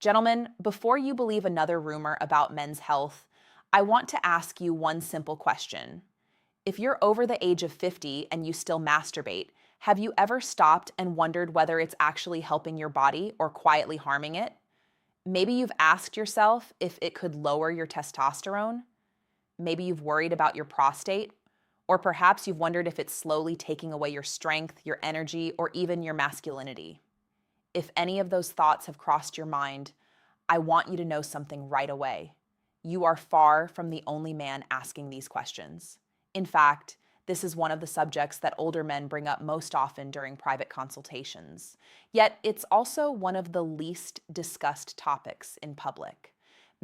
Gentlemen, before you believe another rumor about men's health, I want to ask you one simple question. If you're over the age of 50 and you still masturbate, have you ever stopped and wondered whether it's actually helping your body or quietly harming it? Maybe you've asked yourself if it could lower your testosterone. Maybe you've worried about your prostate. Or perhaps you've wondered if it's slowly taking away your strength, your energy, or even your masculinity. If any of those thoughts have crossed your mind, I want you to know something right away. You are far from the only man asking these questions. In fact, this is one of the subjects that older men bring up most often during private consultations. Yet, it's also one of the least discussed topics in public.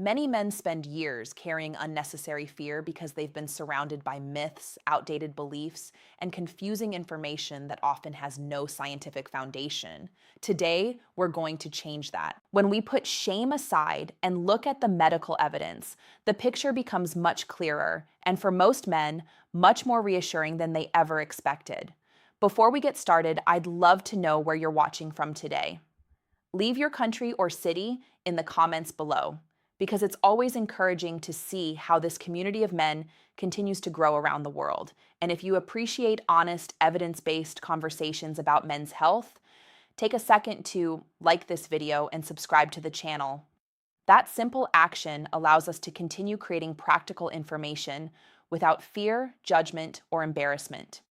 Many men spend years carrying unnecessary fear because they've been surrounded by myths, outdated beliefs, and confusing information that often has no scientific foundation. Today, we're going to change that. When we put shame aside and look at the medical evidence, the picture becomes much clearer, and for most men, much more reassuring than they ever expected. Before we get started, I'd love to know where you're watching from today. Leave your country or city in the comments below, because it's always encouraging to see how this community of men continues to grow around the world. And if you appreciate honest, evidence-based conversations about men's health, take a second to like this video and subscribe to the channel. That simple action allows us to continue creating practical information without fear, judgment, or embarrassment.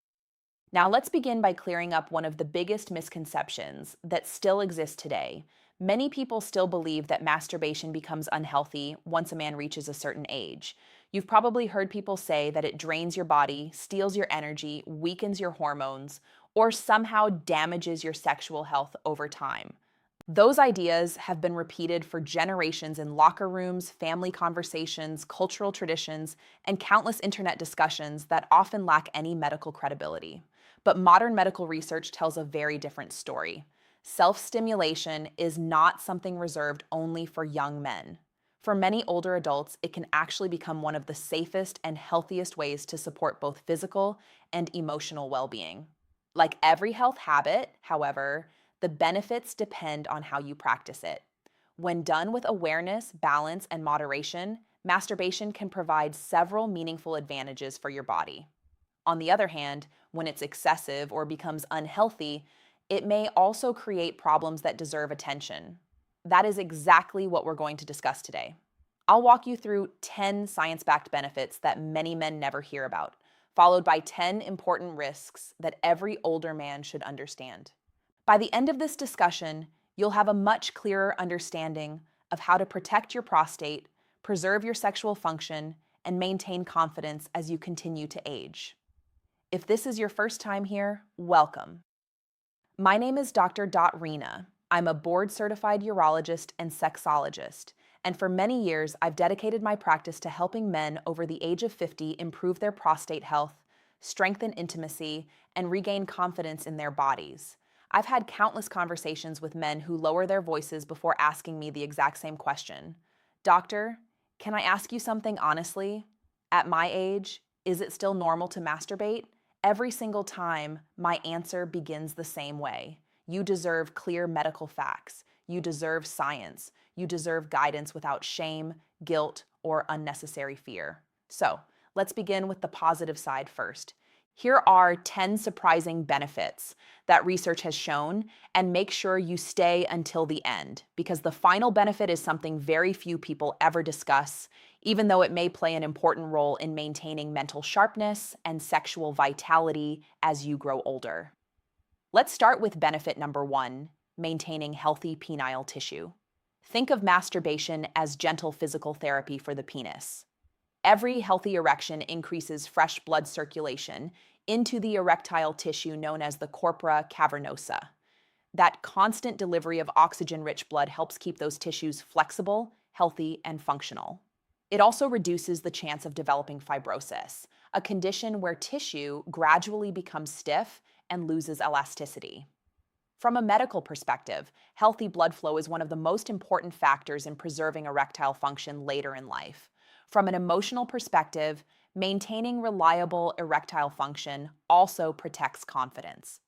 Now let's begin by clearing up one of the biggest misconceptions that still exist today. Many people still believe that masturbation becomes unhealthy once a man reaches a certain age. You've probably heard people say that it drains your body, steals your energy, weakens your hormones, or somehow damages your sexual health over time. Those ideas have been repeated for generations in locker rooms, family conversations, cultural traditions, and countless internet discussions that often lack any medical credibility. But modern medical research tells a very different story. Self-stimulation is not something reserved only for young men. For many older adults, it can actually become one of the safest and healthiest ways to support both physical and emotional well-being. Like every health habit, however, the benefits depend on how you practice it. When done with awareness, balance, and moderation, masturbation can provide several meaningful advantages for your body. On the other hand, when it's excessive or becomes unhealthy, it may also create problems that deserve attention. That is exactly what we're going to discuss today. I'll walk you through 10 science-backed benefits that many men never hear about, followed by 10 important risks that every older man should understand. By the end of this discussion, you'll have a much clearer understanding of how to protect your prostate, preserve your sexual function, and maintain confidence as you continue to age. If this is your first time here, welcome. My name is Dr. Reena. I'm a board-certified urologist and sexologist, and for many years, I've dedicated my practice to helping men over the age of 50 improve their prostate health, strengthen intimacy, and regain confidence in their bodies. I've had countless conversations with men who lower their voices before asking me the exact same question. Doctor, can I ask you something honestly? At my age, is it still normal to masturbate? Every single time, my answer begins the same way. You deserve clear medical facts. You deserve science. You deserve guidance without shame, guilt, or unnecessary fear. So, let's begin with the positive side first. Here are 10 surprising benefits that research has shown, and make sure you stay until the end, because the final benefit is something very few people ever discuss, even though it may play an important role in maintaining mental sharpness and sexual vitality as you grow older. Let's start with benefit number 1, maintaining healthy penile tissue. Think of masturbation as gentle physical therapy for the penis. Every healthy erection increases fresh blood circulation into the erectile tissue known as the corpora cavernosa. That constant delivery of oxygen-rich blood helps keep those tissues flexible, healthy, and functional. It also reduces the chance of developing fibrosis, a condition where tissue gradually becomes stiff and loses elasticity. From a medical perspective, healthy blood flow is one of the most important factors in preserving erectile function later in life. From an emotional perspective, maintaining reliable erectile function also protects confidence.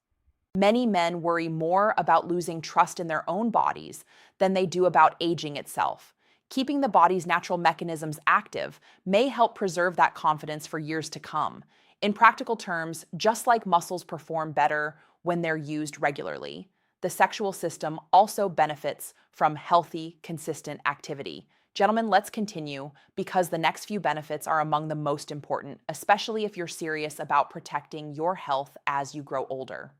Many men worry more about losing trust in their own bodies than they do about aging itself. Keeping the body's natural mechanisms active may help preserve that confidence for years to come. In practical terms, just like muscles perform better when they're used regularly, the sexual system also benefits from healthy, consistent activity. Gentlemen, let's continue because the next few benefits are among the most important, especially if you're serious about protecting your health as you grow older.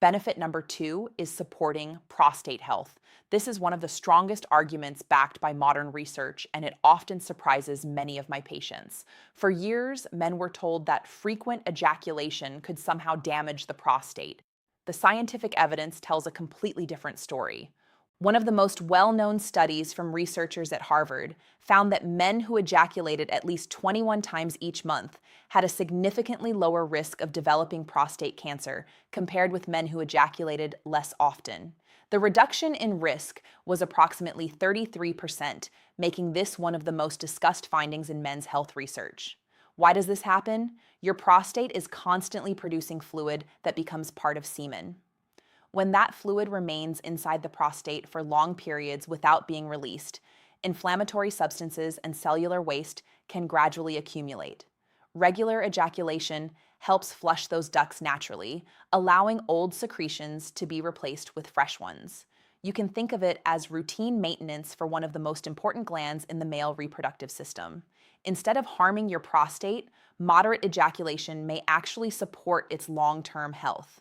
Benefit number 2 is supporting prostate health. This is one of the strongest arguments backed by modern research, and it often surprises many of my patients. For years, men were told that frequent ejaculation could somehow damage the prostate. The scientific evidence tells a completely different story. One of the most well-known studies from researchers at Harvard found that men who ejaculated at least 21 times each month had a significantly lower risk of developing prostate cancer compared with men who ejaculated less often. The reduction in risk was approximately 33%, making this one of the most discussed findings in men's health research. Why does this happen? Your prostate is constantly producing fluid that becomes part of semen. When that fluid remains inside the prostate for long periods without being released, inflammatory substances and cellular waste can gradually accumulate. Regular ejaculation helps flush those ducts naturally, allowing old secretions to be replaced with fresh ones. You can think of it as routine maintenance for one of the most important glands in the male reproductive system. Instead of harming your prostate, moderate ejaculation may actually support its long-term health.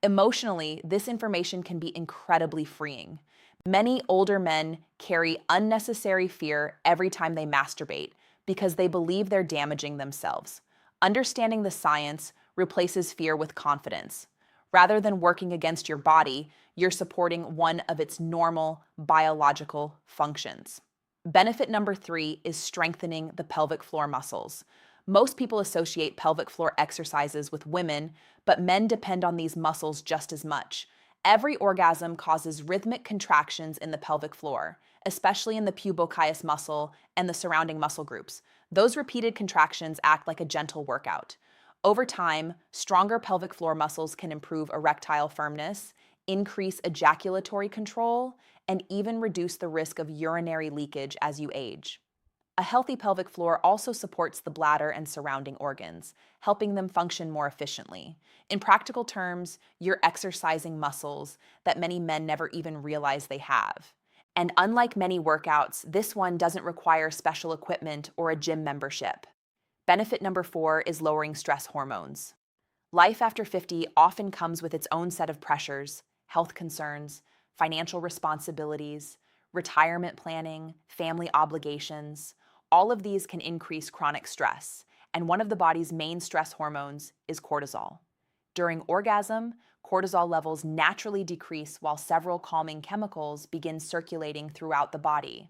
Emotionally, this information can be incredibly freeing. Many older men carry unnecessary fear every time they masturbate because they believe they're damaging themselves. Understanding the science replaces fear with confidence. Rather than working against your body, you're supporting one of its normal biological functions. Benefit number 3 is strengthening the pelvic floor muscles. Most people associate pelvic floor exercises with women, but men depend on these muscles just as much. Every orgasm causes rhythmic contractions in the pelvic floor, especially in the pubochias muscle and the surrounding muscle groups. Those repeated contractions act like a gentle workout. Over time, stronger pelvic floor muscles can improve erectile firmness, increase ejaculatory control, and even reduce the risk of urinary leakage as you age. A healthy pelvic floor also supports the bladder and surrounding organs, helping them function more efficiently. In practical terms, you're exercising muscles that many men never even realize they have. And unlike many workouts, this one doesn't require special equipment or a gym membership. Benefit number 4 is lowering stress hormones. Life after 50 often comes with its own set of pressures, health concerns, financial responsibilities, retirement planning, family obligations. All of these can increase chronic stress, and one of the body's main stress hormones is cortisol. During orgasm, cortisol levels naturally decrease while several calming chemicals begin circulating throughout the body.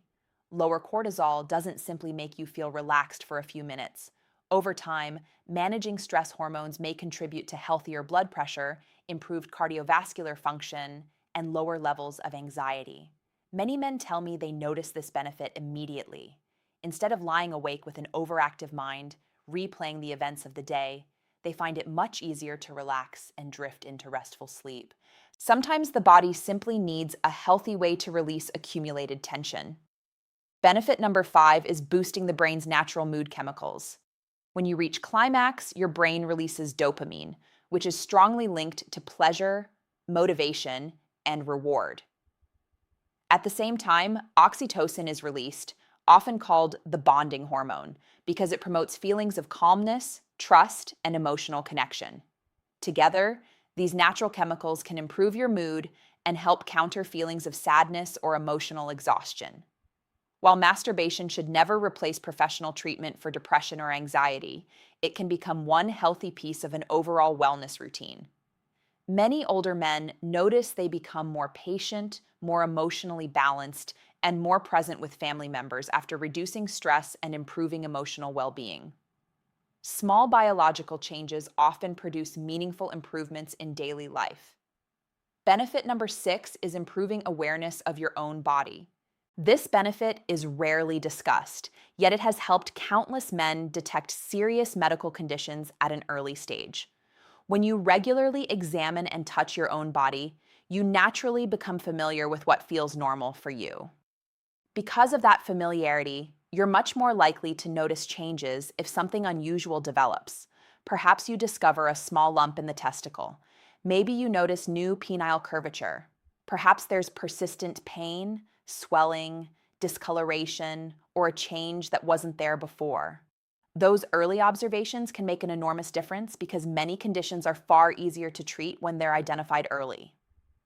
Lower cortisol doesn't simply make you feel relaxed for a few minutes. Over time, managing stress hormones may contribute to healthier blood pressure, improved cardiovascular function, and lower levels of anxiety. Many men tell me they notice this benefit immediately. Instead of lying awake with an overactive mind, replaying the events of the day, they find it much easier to relax and drift into restful sleep. Sometimes the body simply needs a healthy way to release accumulated tension. Benefit number 5 is boosting the brain's natural mood chemicals. When you reach climax, your brain releases dopamine, which is strongly linked to pleasure, motivation, and reward. At the same time, oxytocin is released, often called the bonding hormone, because it promotes feelings of calmness, trust, and emotional connection. Together, these natural chemicals can improve your mood and help counter feelings of sadness or emotional exhaustion. While masturbation should never replace professional treatment for depression or anxiety, it can become one healthy piece of an overall wellness routine. Many older men notice they become more patient, more emotionally balanced, and more present with family members after reducing stress and improving emotional well-being. Small biological changes often produce meaningful improvements in daily life. Benefit number 6 is improving awareness of your own body. This benefit is rarely discussed, yet it has helped countless men detect serious medical conditions at an early stage. When you regularly examine and touch your own body, you naturally become familiar with what feels normal for you. Because of that familiarity, you're much more likely to notice changes if something unusual develops. Perhaps you discover a small lump in the testicle. Maybe you notice new penile curvature. Perhaps there's persistent pain, swelling, discoloration, or a change that wasn't there before. Those early observations can make an enormous difference because many conditions are far easier to treat when they're identified early.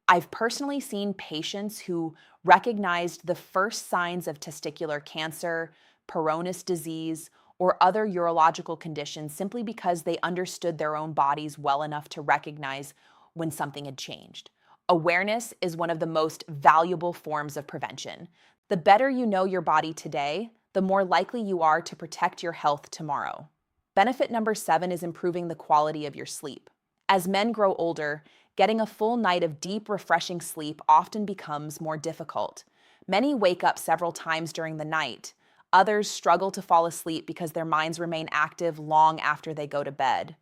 I've personally seen patients who recognized the first signs of testicular cancer, Peyronie's disease, or other urological conditions simply because they understood their own bodies well enough to recognize when something had changed. Awareness is one of the most valuable forms of prevention. The better you know your body today, the more likely you are to protect your health tomorrow. Benefit number 7 is improving the quality of your sleep. As men grow older, getting a full night of deep, refreshing sleep often becomes more difficult. Many wake up several times during the night. Others struggle to fall asleep because their minds remain active long after they go to bed.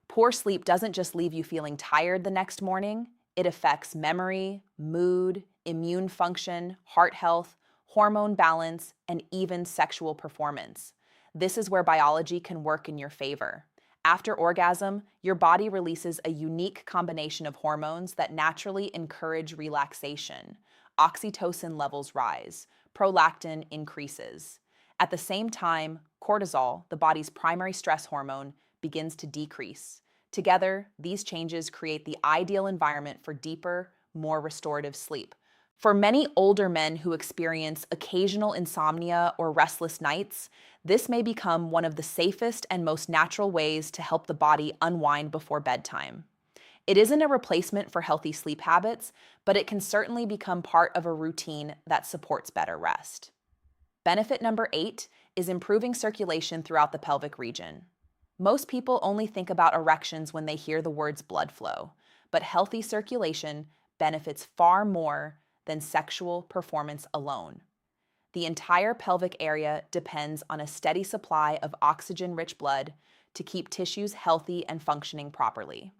Poor sleep doesn't just leave you feeling tired the next morning, it affects memory, mood, immune function, heart health, hormone balance, and even sexual performance. This is where biology can work in your favor. After orgasm, your body releases a unique combination of hormones that naturally encourage relaxation. Oxytocin levels rise, prolactin increases. At the same time, cortisol, the body's primary stress hormone, begins to decrease. Together, these changes create the ideal environment for deeper, more restorative sleep. For many older men who experience occasional insomnia or restless nights, this may become one of the safest and most natural ways to help the body unwind before bedtime. It isn't a replacement for healthy sleep habits, but it can certainly become part of a routine that supports better rest. Benefit number 8 is improving circulation throughout the pelvic region. Most people only think about erections when they hear the words blood flow, but healthy circulation benefits far more than sexual performance alone. The entire pelvic area depends on a steady supply of oxygen-rich blood to keep tissues healthy and functioning properly.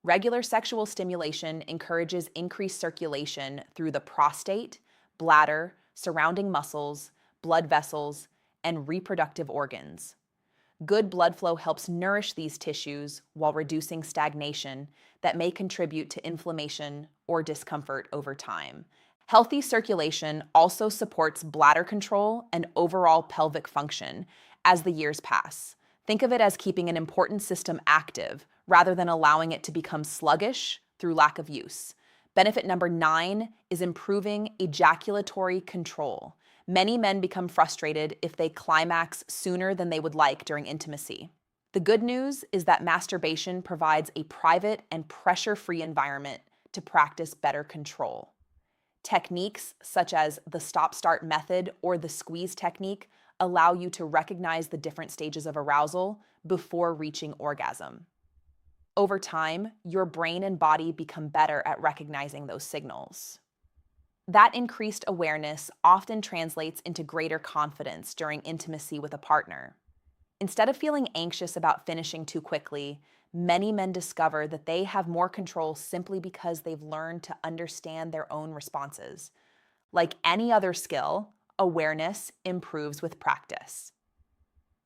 Regular sexual stimulation encourages increased circulation through the prostate, bladder, surrounding muscles, blood vessels, and reproductive organs. Good blood flow helps nourish these tissues while reducing stagnation that may contribute to inflammation or discomfort over time. Healthy circulation also supports bladder control and overall pelvic function as the years pass. Think of it as keeping an important system active rather than allowing it to become sluggish through lack of use. Benefit number 9 is improving ejaculatory control. Many men become frustrated if they climax sooner than they would like during intimacy. The good news is that masturbation provides a private and pressure-free environment to practice better control. Techniques such as the stop-start method or the squeeze technique allow you to recognize the different stages of arousal before reaching orgasm. Over time, your brain and body become better at recognizing those signals. That increased awareness often translates into greater confidence during intimacy with a partner. Instead of feeling anxious about finishing too quickly, many men discover that they have more control simply because they've learned to understand their own responses. Like any other skill, awareness improves with practice.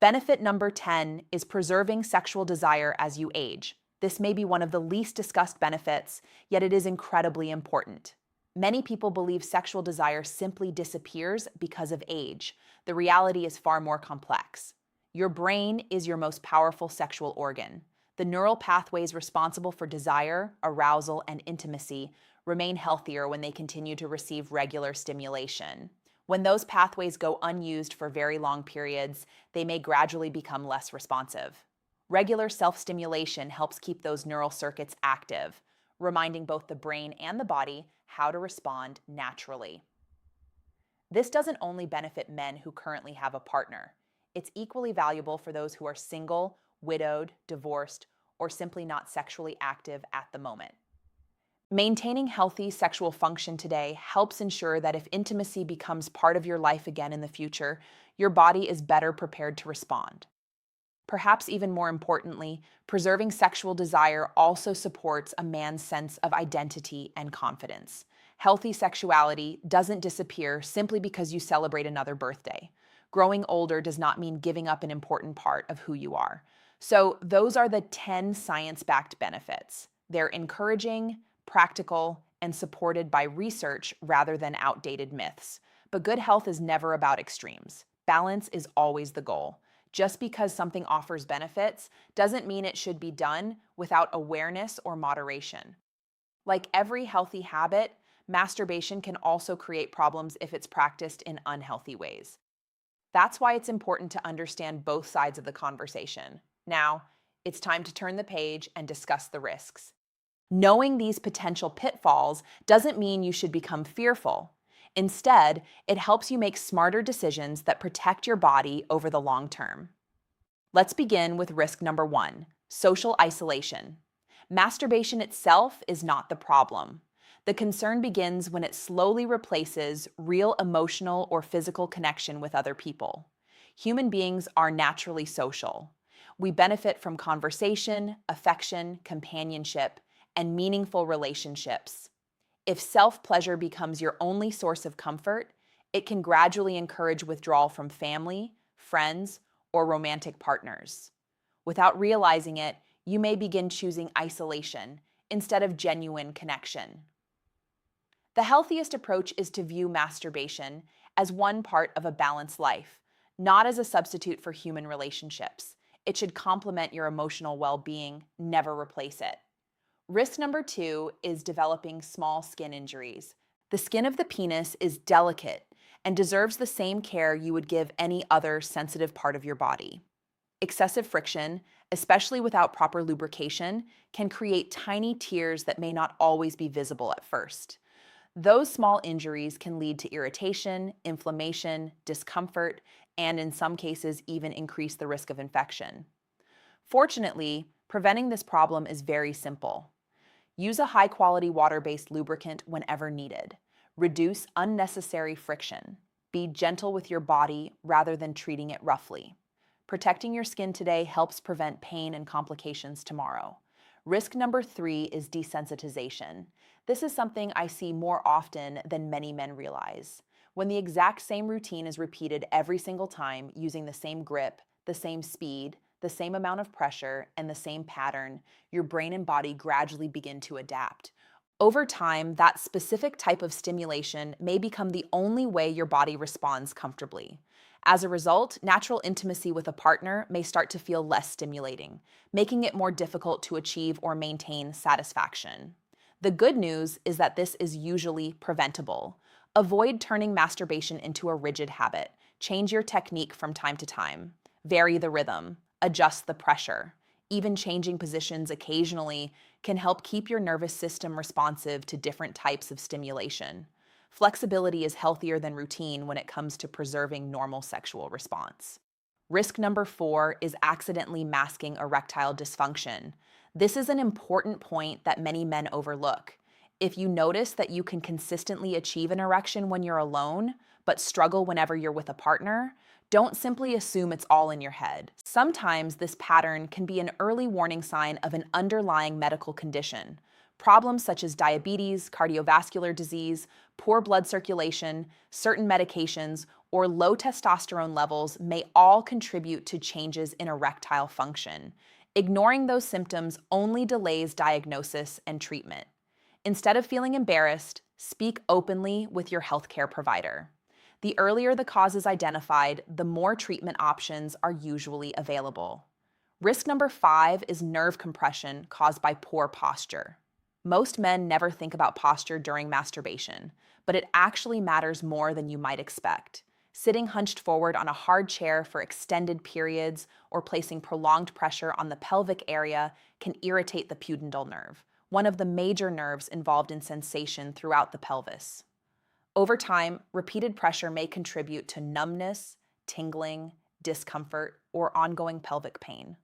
Benefit number 10 is preserving sexual desire as you age. This may be one of the least discussed benefits, yet it is incredibly important. Many people believe sexual desire simply disappears because of age. The reality is far more complex. Your brain is your most powerful sexual organ. The neural pathways responsible for desire, arousal, and intimacy remain healthier when they continue to receive regular stimulation. When those pathways go unused for very long periods, they may gradually become less responsive. Regular self-stimulation helps keep those neural circuits active, reminding both the brain and the body how to respond naturally. This doesn't only benefit men who currently have a partner. It's equally valuable for those who are single, widowed, divorced, or simply not sexually active at the moment. Maintaining healthy sexual function today helps ensure that if intimacy becomes part of your life again in the future, your body is better prepared to respond. Perhaps even more importantly, preserving sexual desire also supports a man's sense of identity and confidence. Healthy sexuality doesn't disappear simply because you celebrate another birthday. Growing older does not mean giving up an important part of who you are. So, those are the 10 science backed benefits. They're encouraging, practical, and supported by research rather than outdated myths. But good health is never about extremes. Balance is always the goal. Just because something offers benefits doesn't mean it should be done without awareness or moderation. Like every healthy habit, masturbation can also create problems if it's practiced in unhealthy ways. That's why it's important to understand both sides of the conversation. Now, it's time to turn the page and discuss the risks. Knowing these potential pitfalls doesn't mean you should become fearful. Instead, it helps you make smarter decisions that protect your body over the long term. Let's begin with risk number 1, social isolation. Masturbation itself is not the problem. The concern begins when it slowly replaces real emotional or physical connection with other people. Human beings are naturally social. We benefit from conversation, affection, companionship, and meaningful relationships. If self-pleasure becomes your only source of comfort, it can gradually encourage withdrawal from family, friends, or romantic partners. Without realizing it, you may begin choosing isolation instead of genuine connection. The healthiest approach is to view masturbation as one part of a balanced life, not as a substitute for human relationships. It should complement your emotional well-being, never replace it. Risk number 2 is developing small skin injuries. The skin of the penis is delicate and deserves the same care you would give any other sensitive part of your body. Excessive friction, especially without proper lubrication, can create tiny tears that may not always be visible at first. Those small injuries can lead to irritation, inflammation, discomfort, and in some cases even increase the risk of infection. Fortunately, preventing this problem is very simple. Use a high-quality water-based lubricant whenever needed. Reduce unnecessary friction. Be gentle with your body rather than treating it roughly. Protecting your skin today helps prevent pain and complications tomorrow. Risk number 3 is desensitization. This is something I see more often than many men realize. When the exact same routine is repeated every single time using the same grip, the same speed, the same amount of pressure, and the same pattern, your brain and body gradually begin to adapt. Over time, that specific type of stimulation may become the only way your body responds comfortably. As a result, natural intimacy with a partner may start to feel less stimulating, making it more difficult to achieve or maintain satisfaction. The good news is that this is usually preventable. Avoid turning masturbation into a rigid habit. Change your technique from time to time. Vary the rhythm. Adjust the pressure. Even changing positions occasionally can help keep your nervous system responsive to different types of stimulation. Flexibility is healthier than routine when it comes to preserving normal sexual response. Risk number 4 is accidentally masking erectile dysfunction. This is an important point that many men overlook. If you notice that you can consistently achieve an erection when you're alone, but struggle whenever you're with a partner, don't simply assume it's all in your head. Sometimes this pattern can be an early warning sign of an underlying medical condition. Problems such as diabetes, cardiovascular disease, poor blood circulation, certain medications, or low testosterone levels may all contribute to changes in erectile function. Ignoring those symptoms only delays diagnosis and treatment. Instead of feeling embarrassed, speak openly with your healthcare provider. The earlier the cause is identified, the more treatment options are usually available. Risk number 5 is nerve compression caused by poor posture. Most men never think about posture during masturbation, but it actually matters more than you might expect. Sitting hunched forward on a hard chair for extended periods or placing prolonged pressure on the pelvic area can irritate the pudendal nerve, one of the major nerves involved in sensation throughout the pelvis. Over time, repeated pressure may contribute to numbness, tingling, discomfort, or ongoing pelvic pain.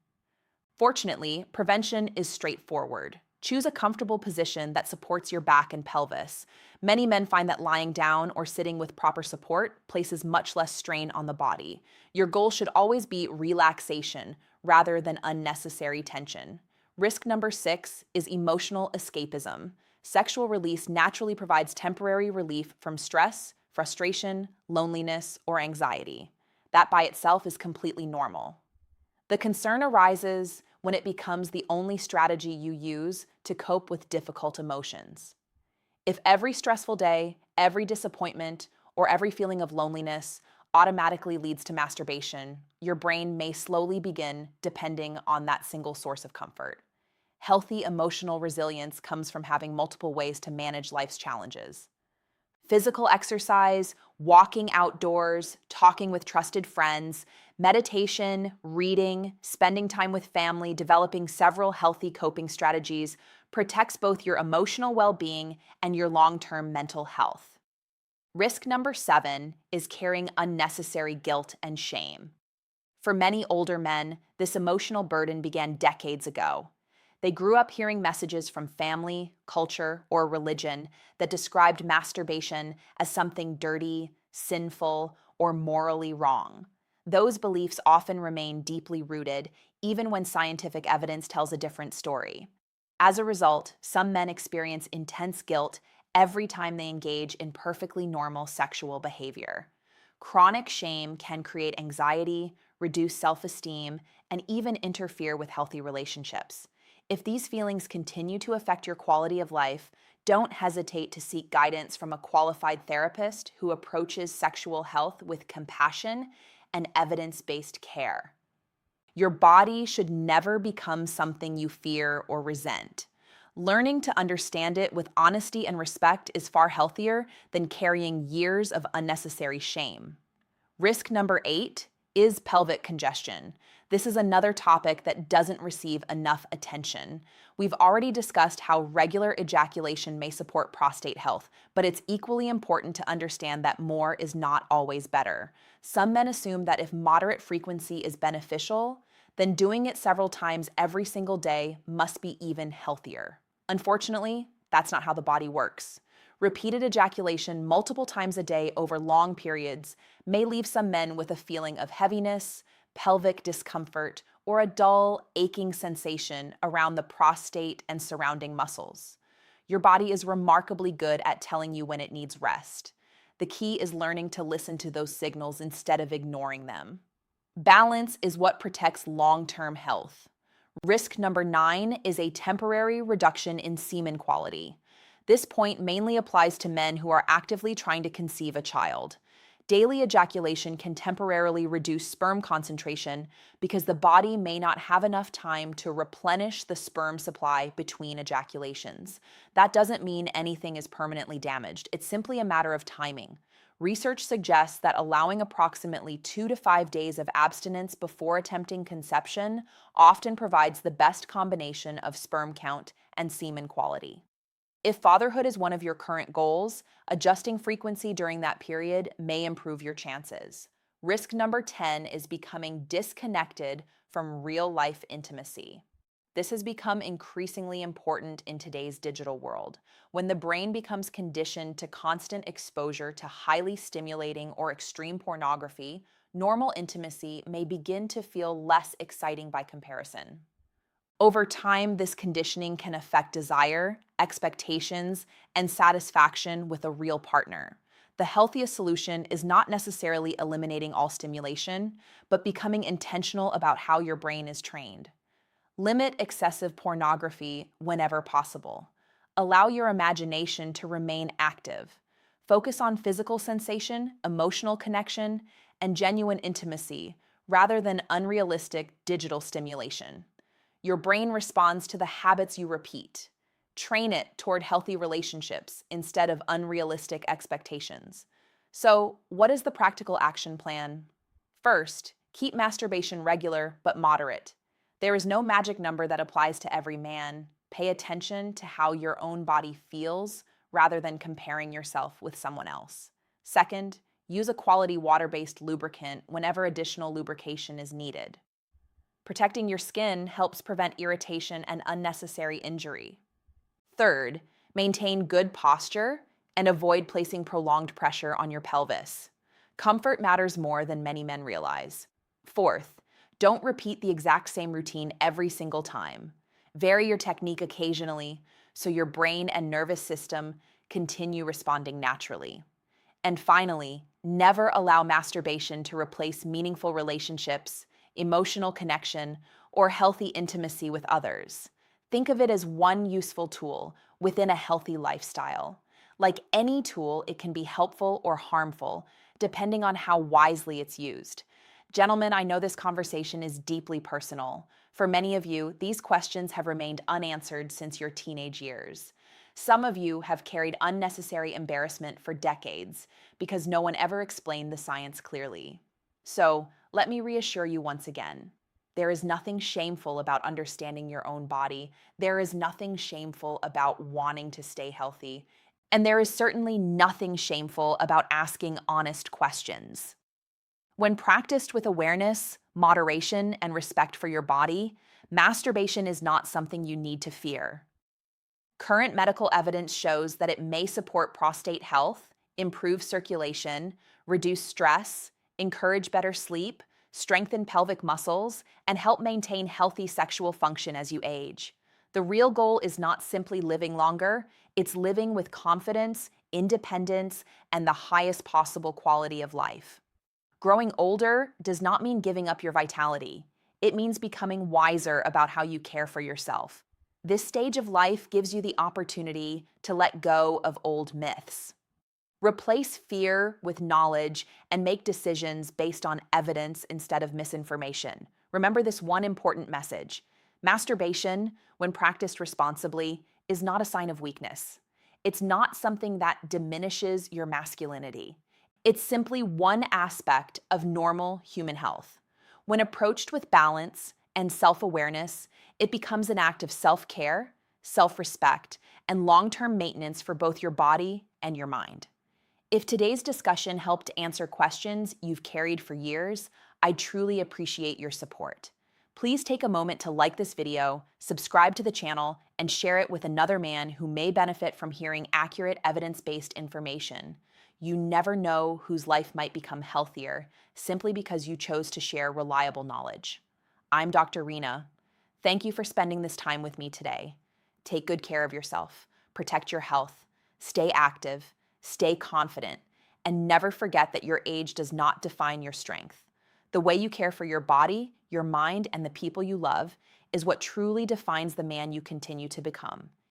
Fortunately, prevention is straightforward. Choose a comfortable position that supports your back and pelvis. Many men find that lying down or sitting with proper support places much less strain on the body. Your goal should always be relaxation rather than unnecessary tension. Risk number 6 is emotional escapism. Sexual release naturally provides temporary relief from stress, frustration, loneliness, or anxiety. That by itself is completely normal. The concern arises when it becomes the only strategy you use to cope with difficult emotions. If every stressful day, every disappointment, or every feeling of loneliness automatically leads to masturbation, your brain may slowly begin depending on that single source of comfort. Healthy emotional resilience comes from having multiple ways to manage life's challenges. Physical exercise, walking outdoors, talking with trusted friends, meditation, reading, spending time with family, developing several healthy coping strategies protects both your emotional well-being and your long-term mental health. Risk number 7 is carrying unnecessary guilt and shame. For many older men, this emotional burden began decades ago. They grew up hearing messages from family, culture, or religion that described masturbation as something dirty, sinful, or morally wrong. Those beliefs often remain deeply rooted, even when scientific evidence tells a different story. As a result, some men experience intense guilt every time they engage in perfectly normal sexual behavior. Chronic shame can create anxiety, reduce self-esteem, and even interfere with healthy relationships. If these feelings continue to affect your quality of life, don't hesitate to seek guidance from a qualified therapist who approaches sexual health with compassion and evidence-based care. Your body should never become something you fear or resent. Learning to understand it with honesty and respect is far healthier than carrying years of unnecessary shame. Risk number 8 is pelvic congestion. This is another topic that doesn't receive enough attention. We've already discussed how regular ejaculation may support prostate health, but it's equally important to understand that more is not always better. Some men assume that if moderate frequency is beneficial, then doing it several times every single day must be even healthier. Unfortunately, that's not how the body works. Repeated ejaculation multiple times a day over long periods may leave some men with a feeling of heaviness, pelvic discomfort, or a dull, aching sensation around the prostate and surrounding muscles. Your body is remarkably good at telling you when it needs rest. The key is learning to listen to those signals instead of ignoring them. Balance is what protects long-term health. Risk number 9 is a temporary reduction in semen quality. This point mainly applies to men who are actively trying to conceive a child. Daily ejaculation can temporarily reduce sperm concentration because the body may not have enough time to replenish the sperm supply between ejaculations. That doesn't mean anything is permanently damaged. It's simply a matter of timing. Research suggests that allowing approximately 2 to 5 days of abstinence before attempting conception often provides the best combination of sperm count and semen quality. If fatherhood is one of your current goals, adjusting frequency during that period may improve your chances. Risk number 10 is becoming disconnected from real-life intimacy. This has become increasingly important in today's digital world. When the brain becomes conditioned to constant exposure to highly stimulating or extreme pornography, normal intimacy may begin to feel less exciting by comparison. Over time, this conditioning can affect desire, expectations, and satisfaction with a real partner. The healthiest solution is not necessarily eliminating all stimulation, but becoming intentional about how your brain is trained. Limit excessive pornography whenever possible. Allow your imagination to remain active. Focus on physical sensation, emotional connection, and genuine intimacy, rather than unrealistic digital stimulation. Your brain responds to the habits you repeat. Train it toward healthy relationships instead of unrealistic expectations. So, what is the practical action plan? First, keep masturbation regular but moderate. There is no magic number that applies to every man. Pay attention to how your own body feels rather than comparing yourself with someone else. Second, use a quality water-based lubricant whenever additional lubrication is needed. Protecting your skin helps prevent irritation and unnecessary injury. Third, maintain good posture and avoid placing prolonged pressure on your pelvis. Comfort matters more than many men realize. Fourth, Don't repeat the exact same routine every single time. Vary your technique occasionally so your brain and nervous system continue responding naturally. And finally, never allow masturbation to replace meaningful relationships, emotional connection, or healthy intimacy with others. Think of it as one useful tool within a healthy lifestyle. Like any tool, it can be helpful or harmful, depending on how wisely it's used. Gentlemen, I know this conversation is deeply personal. For many of you, these questions have remained unanswered since your teenage years. Some of you have carried unnecessary embarrassment for decades because no one ever explained the science clearly. So, let me reassure you once again. There is nothing shameful about understanding your own body. There is nothing shameful about wanting to stay healthy. And there is certainly nothing shameful about asking honest questions. When practiced with awareness, moderation, and respect for your body, masturbation is not something you need to fear. Current medical evidence shows that it may support prostate health, improve circulation, reduce stress, encourage better sleep, strengthen pelvic muscles, and help maintain healthy sexual function as you age. The real goal is not simply living longer, it's living with confidence, independence, and the highest possible quality of life. Growing older does not mean giving up your vitality. It means becoming wiser about how you care for yourself. This stage of life gives you the opportunity to let go of old myths. Replace fear with knowledge and make decisions based on evidence instead of misinformation. Remember this one important message. Masturbation, when practiced responsibly, is not a sign of weakness. It's not something that diminishes your masculinity. It's simply one aspect of normal human health. When approached with balance and self-awareness, it becomes an act of self-care, self-respect, and long-term maintenance for both your body and your mind. If today's discussion helped answer questions you've carried for years, I truly appreciate your support. Please take a moment to like this video, subscribe to the channel, and share it with another man who may benefit from hearing accurate, evidence-based information. You never know whose life might become healthier simply because you chose to share reliable knowledge. I'm Dr. Rena. Thank you for spending this time with me today. Take good care of yourself, protect your health, stay active, stay confident, and never forget that your age does not define your strength. The way you care for your body, your mind, and the people you love is what truly defines the man you continue to become.